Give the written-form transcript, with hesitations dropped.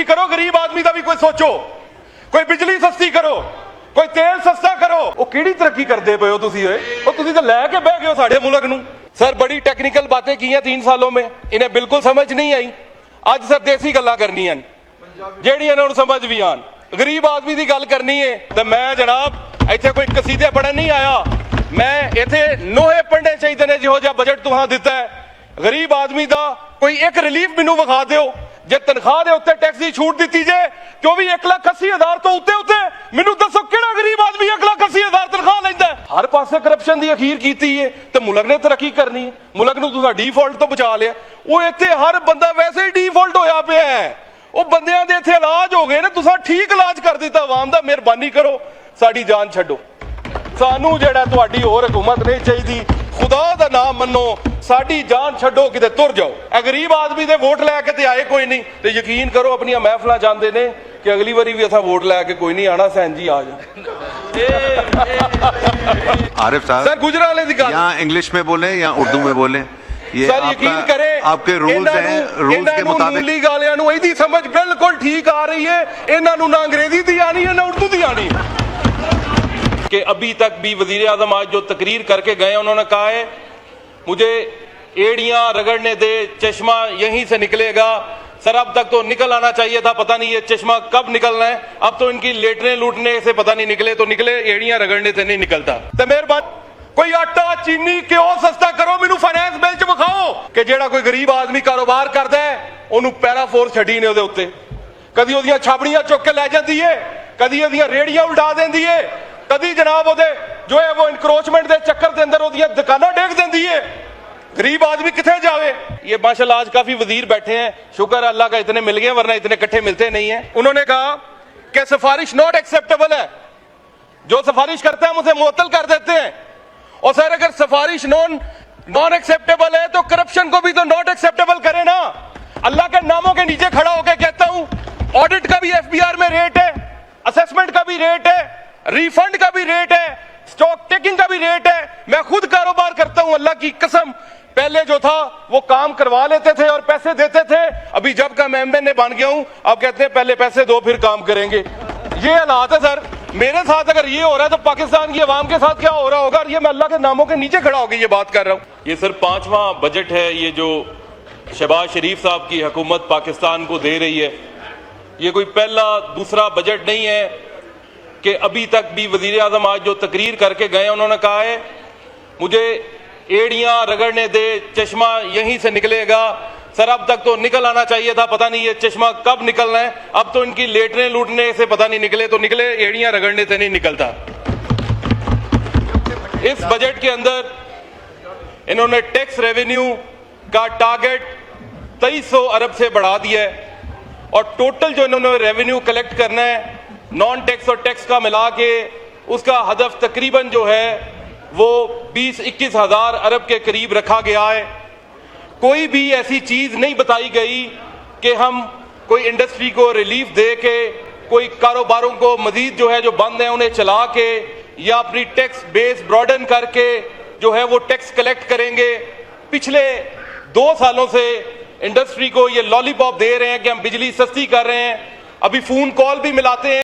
सस्ती करो, गरीब आदमी का भी कोई सोचो, कोई बिजली सस्ती करो, कोई तेल सस्ता करो। वो किहड़ी तरक्की करते पे हो तुसी? वो तुसी तो लैके बह गए हो साडे मुल्क नूं। सर बड़ी टेक्निकल बातें की हैं 3 सालों में, इन्हें बिल्कुल समझ नहीं आई। अज सर देसी गल्लां करनियां ਜਿਹੜੀਆਂ ਇਹਨਾਂ ਨੂੰ ਸਮਝ ਵੀ ਆਣ। गरीब आदमी की गल करनी है तो मैं जनाब इत्थे कोई कसीदे पढ़न नहीं आया, मैं इत्थे नोहे पढ़ने चाहिए ने जिहो जिहा बजट तुहां दिता है। गरीब आदमी का कोई एक रिलीफ मैनू विखा दिओ, जे तनख्वाह दे उत्ते टैक्स की छूट दी जे तो भी 1,80,000 तो उत्ते उत्ते मैनू दसो किहड़ा गरीब आदमी 1,80,000 तनख्वाह लैंदा है? हर पासे करप्शन की अखीर कीती है तो मुल्क ने तरक्की करनी है। मुल्क नूं तुसां डिफॉल्ट तो बचा लिया, वो इत्थे हर बंदा वैसे ही डिफॉल्ट होया पिया है। वो बंदियां दे इत्थे इलाज हो गए ने, तुसां ठीक इलाज कर दिता अवाम दा। मेहरबानी करो साडी जान छड्डो, सानू जेड़ा तुहाडी होर हुकूमत नहीं चाहिदी। खुदा दा नाम मनो, साडी जान छड्डो, किते तुर जाओ। ए गरीब आदमी दे वोट लैके ते आए कोई नहीं, ते यकीन करो अपनी महफिलां जांदे ने कि अगली बारी भी असां वोट लैके कोई नहीं आना, सैन जी आ जाओ। आरिफ साहब सर गुजराले दी गल यहाँ इंग्लिश में बोले या उर्दू में बोले, ये सर यकीन करें आपके रूल्स हैं, रूल्स के मुताबिक मूली गालियां नूं इहदी समझ बिल्कुल ठीक आ रही है। इन्हां नूं ना अंग्रेजी दी आनी है ना उर्दू दी आनी कि अभी तक भी वजीर आजम आज जो तकरीर करके गए उन्होंने कहा है मुझे एड़ियां रगड़ने दे, चश्मा यहीं से निकलेगा। सर अब तक तो निकल आना चाहिए था, पता नहीं ये चश्मा कब निकलना है। अब तो इनकी लेटने लूटने से पता नहीं निकले तो निकले, एड़ियां रगड़ने से नहीं निकलता। तो मेहरबानी कोई आटा चीनी क्यों सस्ता करो, मैनू फाइनेंस बिल च विखाओ कि जेड़ा कोई गरीब आदमी कारोबार करदा है ओनू पैरा फोर्स छड्डी ने ओदे उत्ते, कदी ओदियां छाबड़ियां चुक के लै जांदी है, कदी ओदियां रेड़ियां उल्टा देंदी है, कदी जनाब ओदे जो है वो इनक्रोचमेंट दे चक्कर दे अंदर ओदियां दुकानां डेग देंदी है। गरीब आदमी किथे जावे? ये माशाल्लाह आज काफी वजीर बैठे हैं, शुक्र अल्लाह का इतने मिल गए, वरना इतने इकट्ठे मिलते नहीं है। उन्होंने कहा कि सिफारिश नॉट एक्सेप्टेबल है, जो सिफारिश करते हैं हम उसे मुअत्तल कर देते हैं। और सर अगर सिफारिश नॉन एक्सेप्टेबल है तो करप्शन को भी तो नॉट एक्सेप्टेबल करे ना। अल्लाह के नामों के नीचे खड़ा होकर कहता हूं ऑडिट का भी एफबीआर में रेट है, असेसमेंट का भी रेट है, रिफंड का भी रेट है, स्टॉक टेकिंग का भी रेट है। मैं खुद कारोबार करता हूं, अल्लाह की कसम पहले जो था वो काम करवा लेते थे और पैसे देते थे, अभी जब का मैं एमएनए बन गया हूं अब कहते हैं पहले पैसे दो फिर काम करेंगे। ये हालात है सर। मेरे साथ अगर ये हो रहा है तो पाकिस्तान की आवाम के साथ क्या हो रहा होगा? और ये मैं अल्लाह के नामों के नीचे खड़ा होकर ये बात कर रहा हूं। ये सर 5वां बजट है ये जो शहबाज शरीफ साहब की हुकूमत पाकिस्तान को दे रही है। ये कोई पहला दूसरा बजट नहीं है कि अभी तक भी वजीर आजम आज जो तकरीर करके गए उन्होंने कहा है मुझे एड़ियां रगड़ने दे, चश्मा यहीं से निकलेगा। सर अब तक तो निकल आना चाहिए था, पता नहीं ये चश्मा कब निकलना है। अब तो इनकी लेटने लूटने से पता नहीं निकले तो निकले, एड़ियां रगड़ने से नहीं निकलता। इस बजट के अंदर इन्होंने टैक्स रेवेन्यू का टारगेट 2300 अरब से बढ़ा दिया है और टोटल जो इन्होंने रेवेन्यू कलेक्ट करना है नॉन टैक्स और टैक्स का मिला के उसका हदफ तकरीबन जो है वो 20-21 हज़ार अरब के करीब रखा गया है। कोई भी ऐसी चीज नहीं बताई गई कि हम कोई इंडस्ट्री को रिलीफ दे के, कोई कारोबारों को मजीद जो है जो बंद है उन्हें चला के या अपनी टैक्स बेस ब्रॉडन करके जो है वो टैक्स कलेक्ट करेंगे। पिछले 2 सालों से इंडस्ट्री को ये लॉलीपॉप दे रहे हैं कि हम बिजली सस्ती कर रहे हैं, अभी फोन कॉल भी मिलाते हैं।